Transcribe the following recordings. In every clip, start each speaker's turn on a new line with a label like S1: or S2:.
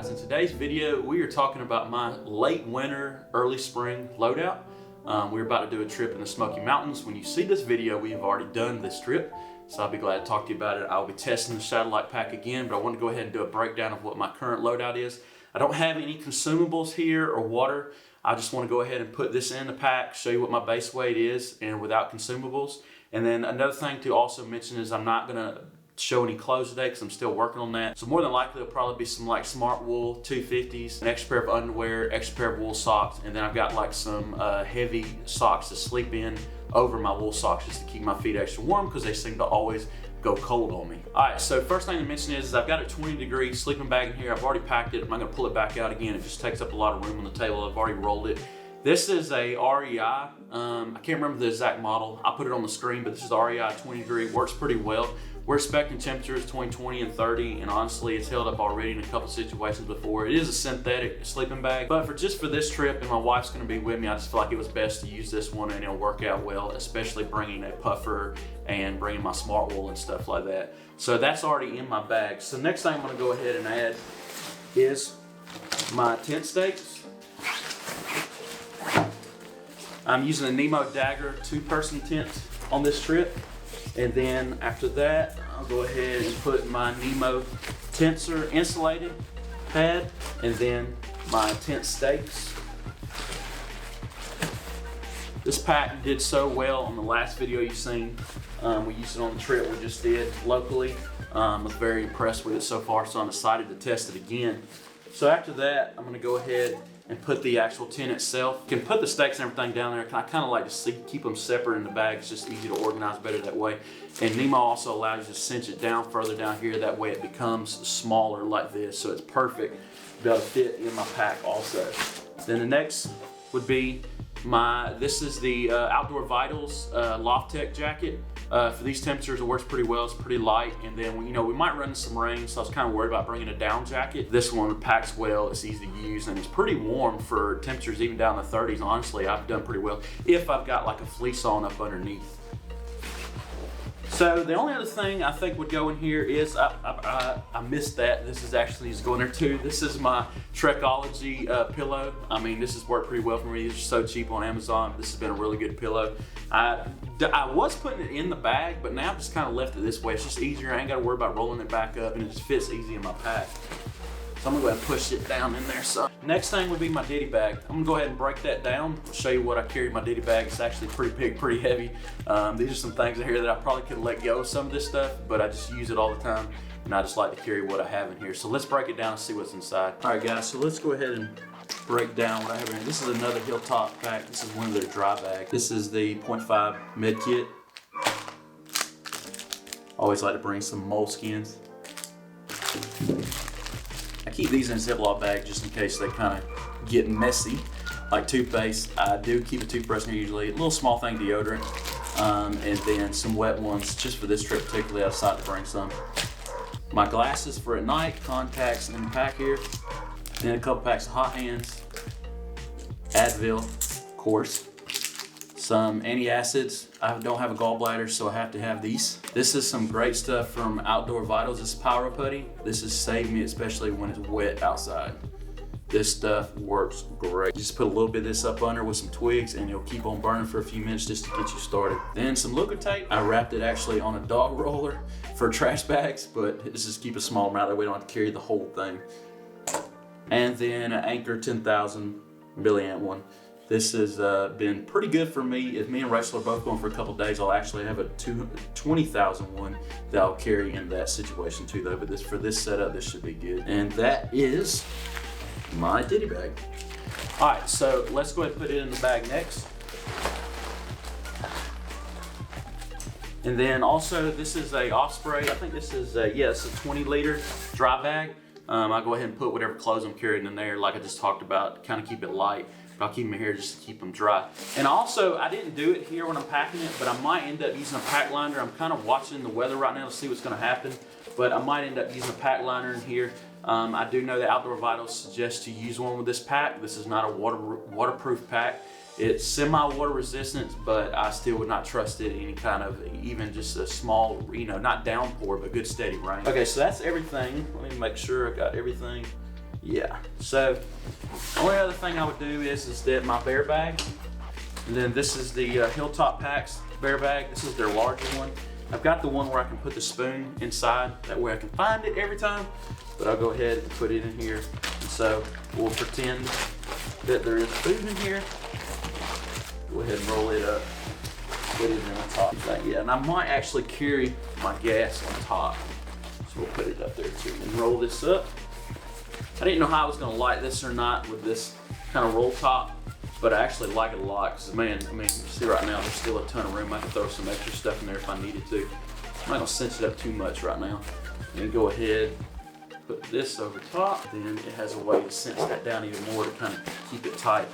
S1: guys, in today's video we are talking about my late winter, early spring loadout. We're about to do a trip in the Smoky Mountains. When you see this video, we have already done this trip, so I'll be glad to talk to you about it. I'll be testing the satellite pack again, but I want to go ahead and do a breakdown of what my current loadout is. I don't have any consumables here or water. I just want to go ahead and put this in the pack, show you what my base weight is and without consumables. And then another thing to also mention is I'm not going to show any clothes today because I'm still working on that. So more than likely there'll probably be some like smart wool 250s, an extra pair of underwear, extra pair of wool socks, and then I've got like some heavy socks to sleep in over my wool socks just to keep my feet extra warm because they seem to always go cold on me. All right, so first thing to mention is I've got a 20-degree sleeping bag in here. I've already packed it. I'm not gonna pull it back out again. It just takes up a lot of room on the table. I've already rolled it. This is a REI. I can't remember the exact model. I'll put it on the screen, but this is REI 20-degree. Works pretty well. We're expecting temperatures between 20 and 30, and honestly, it's held up already in a couple situations before. It is a synthetic sleeping bag, but for this trip, and my wife's gonna be with me, I just feel like it was best to use this one, and it'll work out well, especially bringing a puffer and bringing my smart wool and stuff like that. So that's already in my bag. So next thing I'm gonna go ahead and add is my tent stakes. I'm using a Nemo Dagger 2-person tent on this trip. And then after that, I'll go ahead and put my Nemo Tensor insulated pad and then my tent stakes. This pack did so well on the last video you've seen. We used it on the trip we just did locally. I was very impressed with it so far, so I'm excited to test it again. So after that, I'm gonna go ahead and put the actual tent itself. You can put the stakes and everything down there. I kind of like to keep them separate in the bag. It's just easy to organize better that way. And Nemo also allows you to cinch it down further down here. That way it becomes smaller like this. So it's perfect to be able to fit in my pack also. Then the next would be this is the Outdoor Vitals Loft Tech jacket. For these temperatures, it works pretty well. It's pretty light, and then we might run into some rain, so I was kind of worried about bringing a down jacket. This one packs well, it's easy to use, and it's pretty warm for temperatures even down in the 30s. Honestly, I've done pretty well if I've got like a fleece on up underneath. So the only other thing I think would go in here is, I missed that. This is going there too. This is my Trekology pillow. I mean, this has worked pretty well for me. These are so cheap on Amazon. This has been a really good pillow. I was putting it in the bag, but now I've just kind of left it this way. It's just easier. I ain't got to worry about rolling it back up, and it just fits easy in my pack. So I'm gonna go ahead and push it down in there. So next thing would be my Ditty Bag. I'm gonna go ahead and break that down. I'll show you what I carry in my Ditty Bag. It's actually pretty big, pretty heavy. These are some things in here that I probably could let go of some of this stuff, but I just use it all the time, and I just like to carry what I have in here. So let's break it down and see what's inside. All right, guys, so let's go ahead and break down what I have in here. This is another Hilltop pack. This is one of their dry bags. This is the 0.5 med kit. Always like to bring some moleskins. I keep these in a Ziploc bag just in case they kind of get messy. Like toothpaste, I do keep a toothbrush in here usually. A little small thing, deodorant, and then some wet ones just for this trip particularly. I decided to bring some. My glasses for at night, contacts in the pack here. Then a couple packs of hot hands, Advil, of course. Some antacids. I don't have a gallbladder, so I have to have these. This is some great stuff from Outdoor Vitals. This is Power Putty. This has saved me, especially when it's wet outside. This stuff works great. Just put a little bit of this up under with some twigs, and it'll keep on burning for a few minutes just to get you started. Then some liquid tape. I wrapped it actually on a dog roller for trash bags, but this is keep a small amount that way we don't have to carry the whole thing. And then an Anchor 10,000 milliamp one. This has been pretty good for me. If me and Rachel are both going for a couple days, I'll actually have a 20,000 one that I'll carry in that situation too though. But for this setup, this should be good. And that is my Ditty Bag. All right, so let's go ahead and put it in the bag next. And then also, this is a Osprey. I think this is it's a 20-liter dry bag. I'll go ahead and put whatever clothes I'm carrying in there, like I just talked about, kind of keep it light. But I'll keep them here just to keep them dry. And also, I didn't do it here when I'm packing it, but I might end up using a pack liner. I'm kind of watching the weather right now to see what's going to happen, but I might end up using a pack liner in here. I do know that Outdoor Vitals suggests to use one with this pack. This is not a waterproof pack. It's semi-water resistant, but I still would not trust it in any kind of, even just a small, not downpour, but good steady rain. Okay, so that's everything. Let me make sure I got everything. Yeah, so the only other thing I would do is that my bear bag, and then this is the Hilltop Packs bear bag. This is their larger one. I've got the one where I can put the spoon inside, that way I can find it every time, but I'll go ahead and put it in here. And so we'll pretend that there is food in here. Go ahead and roll it up, put it in the top. Yeah, and I might actually carry my gas on top. So we'll put it up there too and roll this up. I didn't know how I was gonna like this or not with this kind of roll top, but I actually like it a lot because, man, I mean, you see right now there's still a ton of room. I can throw some extra stuff in there if I needed to. I'm not gonna cinch it up too much right now. And go ahead, put this over top, then it has a way to cinch that down even more to kind of keep it tight.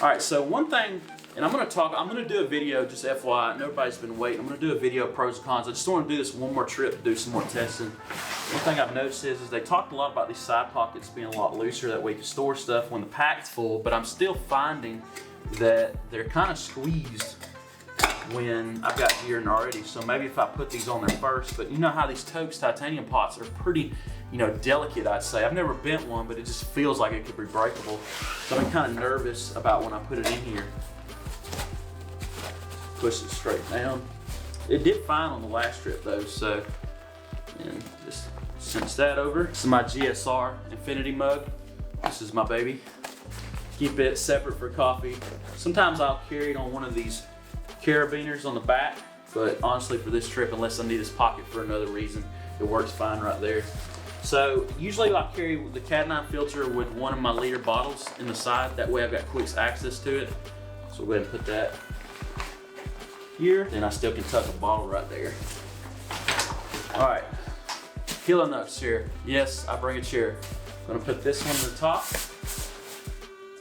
S1: All right, so one thing, and I'm gonna do a video, just FYI, and everybody's been waiting. I'm gonna do a video of pros and cons. I just wanna do this one more trip to do some more testing. One thing I've noticed is they talked a lot about these side pockets being a lot looser, that way you can store stuff when the pack's full, but I'm still finding that they're kind of squeezed when I've got gear in already. So maybe if I put these on there first, but you know how these Toaks titanium pots are pretty, you know, delicate, I'd say. I've never bent one, but it just feels like it could be breakable. So I'm kind of nervous about when I put it in here. Push it straight down. It did fine on the last trip though, so, and just cinch that over. This is my GSR Infinity mug. This is my baby. Keep it separate for coffee. Sometimes I'll carry it on one of these carabiners on the back, but honestly for this trip, unless I need this pocket for another reason, it works fine right there. So usually I'll carry the Cat 9 filter with one of my liter bottles in the side. That way I've got quick access to it. So we'll go ahead and put that here. Then I still can tuck a bottle right there. All right, kilo nuts chair. Yes, I bring a chair. I'm gonna put this one on the top.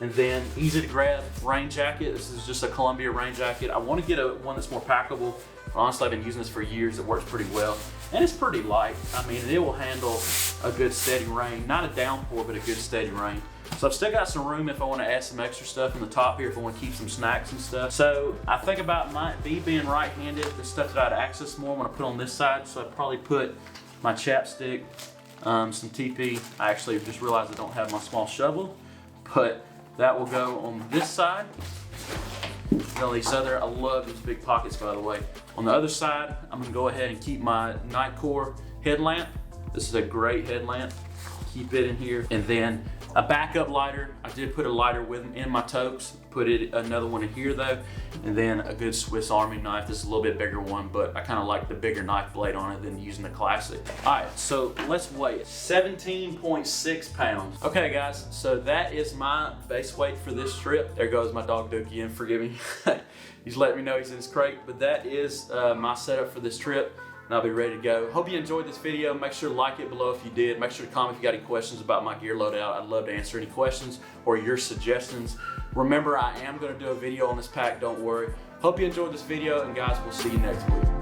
S1: And then easy to grab rain jacket. This is just a Columbia rain jacket. I want to get one that's more packable. Honestly, I've been using this for years. It works pretty well. And it's pretty light. I mean, it will handle a good steady rain. Not a downpour, but a good steady rain. So I've still got some room if I want to add some extra stuff in the top here, if I want to keep some snacks and stuff. So I think about being right-handed, the stuff that I'd access more when I put on this side. So I'd probably put my chapstick, some TP. I actually just realized I don't have my small shovel, but that will go on this side. You know, these other, I love these big pockets, by the way. On the other side, I'm gonna go ahead and keep my Nightcore headlamp. This is a great headlamp. Keep it in here. And then a backup lighter. I did put a lighter in my Toaks. Put another one in here though. And then a good Swiss Army knife. This is a little bit bigger one, but I kind of like the bigger knife blade on it than using the classic. All right, so let's weigh it. 17.6 pounds. Okay guys, so that is my base weight for this trip. There goes my dog Dookie in, forgive me. He's letting me know he's in his crate, but that is my setup for this trip. And I'll be ready to go. Hope you enjoyed this video. Make sure to like it below if you did. Make sure to comment if you got any questions about my gear loadout. I'd love to answer any questions or your suggestions. Remember, I am going to do a video on this pack, don't worry. Hope you enjoyed this video, and guys, we'll see you next week.